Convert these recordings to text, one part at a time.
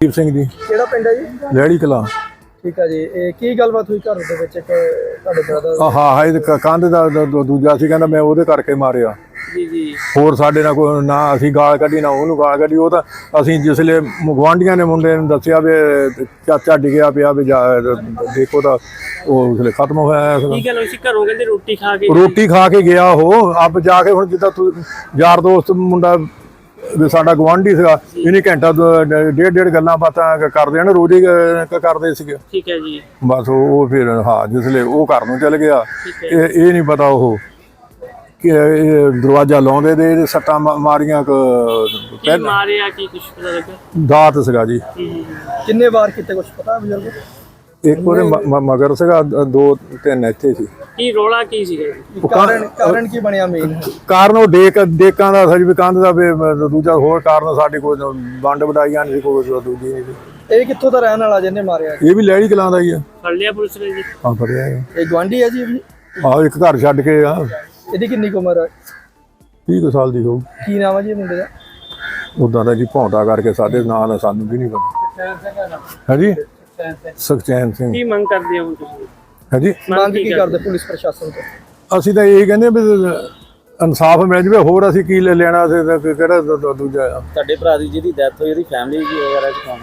ਦੀਪ ਸਿੰਘ ਜੀ। ਕਿਹੜਾ ਪਿੰਡ ਹੈ ਜੀ? ਲਹਿੜੀ ਕਲਾਂ। ਠੀਕ ਹੈ ਜੀ। ਇਹ ਕੀ ਗੱਲਬਾਤ ਹੋਈ ਘਰ ਦੇ ਵਿੱਚ ਤੁਹਾਡੇ ਬ੍ਰਦਰ? ਹਾਂ ਇਹ ਕੰਧ ਦਾ ਦੂਜਾ ਸੀ, ਕਹਿੰਦਾ ਮੈਂ ਉਹਦੇ ਕਰਕੇ ਮਾਰਿਆ ਜੀ ਜੀ। ਹੋਰ ਸਾਡੇ ਨਾਲ ਕੋਈ ਨਾ ਅਸੀਂ ਗਾਲ ਕੱਢੀ ਨਾ ਉਹਨੂੰ ਗਾਲ ਕੱਢੀ। ਉਹ ਤਾਂ ਅਸੀਂ ਜਿਸਲੇ ਗੁਆਂਢੀਆਂ ਨੇ ਮੁੰਡੇ ਨੂੰ ਦੱਸਿਆ ਵੀ ਚਾਚਾ ਡਿੱਗਿਆ ਪਿਆ ਵੀ ਦੇਖੋ ਤਾਂ ਉਹ ਉਸਲੇ ਖਤਮ ਹੋਇਆ। ਕੀ ਗੱਲ ਹੋਈ ਸੀ ਘਰੋਂ? ਕਹਿੰਦੇ ਰੋਟੀ ਖਾ ਕੇ ਗਿਆ ਉਹ ਆਪ ਜਾ ਕੇ। ਹੁਣ ਜਿੱਦਾਂ ਯਾਰ ਦੋਸਤ ਮੁੰਡਾ ਸਾਡਾ ਗੁਆਂਢੀ ਸੀਗਾ, ਇਹਨੇ ਘੰਟਾ ਡੇਢ ਗੱਲਾਂ ਬਾਤਾਂ ਕਰਦੇ ਹਨ, ਰੋਜ਼ ਹੀ ਕਰਦੇ ਸੀਗੇ। ਠੀਕ ਹੈ ਜੀ। ਬਸ ਉਹ ਫਿਰ ਹਾਂ ਜਿਸਲੇ ਉਹ ਘਰ ਨੂੰ ਚਲ ਗਿਆ, ਇਹ ਨਹੀਂ ਪਤਾ ਉਹ ਕਿ ਦਰਵਾਜ਼ਾ ਲਾਉਂਦੇ ਦੇ ਸੱਟਾਂ ਮਾਰੀਆਂ ਮਾਰਿਆ ਕੀ ਕੁਛ ਪਤਾ ਲੱਗਾ? ਦਾਤ ਸੀਗਾ ਜੀ। ਕਿੰਨੇ ਵਾਰ ਕੀਤੇ ਕੁਛ ਪਤਾ ਬਜ਼ੁਰਗ? ਇੱਕ ਉਹਦੇ ਮਗਰ ਸੀਗਾ, 2-3 ਇੱਥੇ ਸੀ। ਕੀ ਰੋਲਾ ਕੀ ਸੀਗਾ? ਕਾਰਨ ਕੀ ਬਣਿਆ ਮੇਨ? ਕਾਰਨ ਉਹ ਡੇਕਾਂ ਦਾ ਸਜ ਵੀ ਕੰਧ ਦਾ, ਦੂਜਾ ਹੋਰ ਕਾਰਨ ਸਾਡੇ ਕੋਲ ਵੰਡ ਵਡਾਈਆਂ ਨਹੀਂ ਸੀ, ਕੋਈ ਦੂਜੀ ਨਹੀਂ ਸੀ। ਇਹ ਕਿੱਥੋਂ ਦਾ ਰਹਿਣ ਵਾਲਾ ਜਿਹਨੇ ਮਾਰਿਆ? ਇਹ ਵੀ ਲਹਿੜੀ ਕਲਾਂ ਦਾ ਹੀ ਆ। ਫੜ ਲਿਆ ਪੁਲਿਸ ਨੇ ਜੀ? ਹਾਂ ਫੜਿਆ। ਇਹ ਗਵਾਂਢੀ ਹੈ ਜੀ? ਆਹੋ ਇੱਕ ਘਰ ਛੱਡ ਕੇ ਆ। ਇਹਦੀ ਕਿੰਨੀ ਉਮਰ ਹੈ? 30 ਸਾਲ ਦੀ ਹੋਊ। ਕੀ ਨਾਮ ਹੈ ਜੀ ਮੁੰਡੇ ਦਾ? ਉਦਾਂ ਦਾ ਜੀ ਭੌਂਦਾ ਕਰਕੇ ਸਾਡੇ ਨਾਂ ਦਾ ਸਾਨੂੰ ਵੀ ਨਹੀਂ ਪਤਾ। ਹਾਂਜੀ ਸੁਖਚੈਨ ਸਿੰਘ। ਕੀ ਮੰਗ ਕਰਦੇ ਹੋ ਤੁਸੀਂ? ਹਾਂਜੀ ਮੰਗ ਕੀ ਕਰਦੇ ਪੁਲਿਸ ਪ੍ਰਸ਼ਾਸਨ ਤੋਂ? ਅਸੀਂ ਤਾਂ ਇਹ ਕਹਿੰਦੇ ਵੀ ਇਨਸਾਫ ਮਿਲ ਜਾਵੇ, ਹੋਰ ਅਸੀਂ ਕੀ ਲੈਣਾ। ਅਸੀਂ ਕਿਹੜਾ ਦੂਜਾ ਤੁਹਾਡੇ ਭਰਾ ਦੀ ਜਿਹਦੀ ਡੈਥ ਹੋਈ ਉਹਦੀ ਫੈਮਿਲੀ ਜੀ ਵਗੈਰਾ ਚ ਕੌਣ?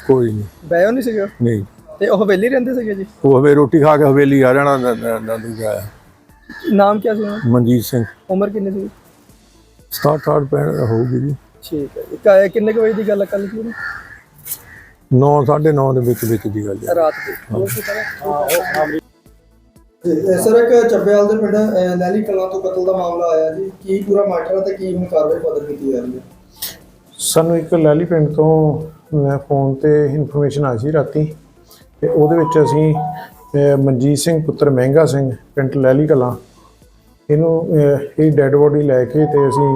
ਕੋਈ ਨਹੀਂ। ਬਹਿਓ ਨਹੀਂ ਸੀਗੇ? ਨਹੀਂ। ਤੇ ਉਹ ਹਵੇਲੀ ਰਹਿੰਦੇ ਸੀਗੇ ਜੀ? ਉਹ ਹਵੇ ਰੋਟੀ ਖਾ ਕੇ ਹਵੇਲੀ ਆ ਜਾਣਾ। ਦੂਜਾ ਨਾਮ ਕੀ ਸੀ ਉਹਨਾਂ ਦਾ? ਮਨਜੀਤ ਸਿੰਘ। ਉਮਰ ਕਿੰਨੀ ਸੀ? 67-65 ਹੋਊਗੀ ਜੀ। ਠੀਕ ਹੈ। ਕਿੰਨੇ ਕੁ ਵਜੇ ਦੀ ਗੱਲ ਕਰ ਲਈ? 9-9:30 ਦੇ ਵਿੱਚ ਦੀ ਗੱਲ ਹੈ, ਰਾਤ ਦੀ। ਸਰ ਇੱਕ ਚੱਬੇਵਾਲ ਦੇ ਪਿੰਡ ਲਹਿੜੀ ਕਲਾਂ ਤੋਂ ਕਤਲ ਦਾ ਮਾਮਲਾ ਆਇਆ ਜੀ, ਕੀ ਪੂਰਾ ਮੈਟਰ ਤੇ ਕੀ ਹੁਣ ਕਾਰਵਾਈ ਫਰਦਰ ਕੀਤੀ ਜਾ ਰਹੀ ਹੈ? ਸਾਨੂੰ ਇੱਕ ਲਹਿੜੀ ਪਿੰਡ ਤੋਂ ਫੋਨ ਤੇ ਇਨਫੋਰਮੇਸ਼ਨ ਆਈ ਸੀ ਰਾਤੀ, ਤੇ ਉਹਦੇ ਵਿੱਚ ਅਸੀਂ ਮਨਜੀਤ ਸਿੰਘ ਪੁੱਤਰ ਮਹਿੰਗਾ ਸਿੰਘ ਪਿੰਡ ਲਹਿੜੀ ਕਲਾਂ, ਇਹਨੂੰ ਇਹ ਡੈੱਡ ਬੋਡੀ ਲੈ ਕੇ ਤੇ ਅਸੀਂ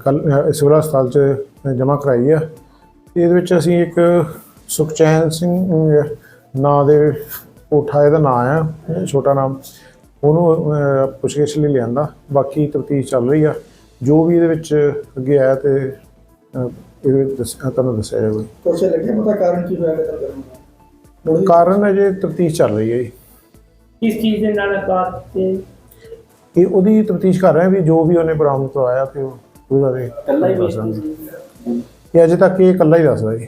ਕੱਲ੍ਹ ਸਿਵਲ ਹਸਪਤਾਲ 'ਚ ਜਮ੍ਹਾਂ ਕਰਾਈ ਆ। ਇਹਦੇ ਵਿੱਚ ਅਸੀਂ ਇੱਕ ਸੁਖਚੈਨ ਸਿੰਘ ਨਾਂ ਦੇ ਕੋਠਾ ਇਹਦਾ ਨਾਂ ਆ, ਛੋਟਾ ਨਾਮ, ਉਹਨੂੰ ਪੁੱਛਗਿੱਛ ਲਈ ਲਿਆਂਦਾ। ਬਾਕੀ ਤਫਤੀਸ਼ ਚੱਲ ਰਹੀ ਆ, ਜੋ ਵੀ ਇਹਦੇ ਵਿੱਚ ਅੱਗੇ ਆਇਆ ਤੇ ਇਹਦੇ ਵਿੱਚ ਤੁਹਾਨੂੰ ਦੱਸਿਆ ਜਾਵੇਗਾ। ਕੁਛ ਲੱਗਿਆ ਪਤਾ ਕਾਰਨ ਕੀ ਹੋਇਆ ਕਤਲ ਕਰਨ ਦਾ? ਕਾਰਨ ਅਜੇ ਤਫਤੀਸ਼ ਚੱਲ ਰਹੀ ਹੈ ਜੀ। ਕਿਸ ਚੀਜ਼ ਦੇ ਨਾਲ ਬਾਤ ਤੇ ਇਹ ਉਹਦੀ ਤਫਤੀਸ਼ ਕਰ ਰਹੇ ਹਾਂ ਵੀ ਜੋ ਵੀ ਉਹਨੇ ਬਰਾਮਦ ਕਰਵਾਇਆ ਤੇ ਉਹਦੇ ਬਾਰੇ ਇਕੱਲਾ ਹੀ ਇਹ ਅਜੇ ਤੱਕ ਇਹ ਇਕੱਲਾ ਹੀ ਦੱਸਦਾ ਜੀ।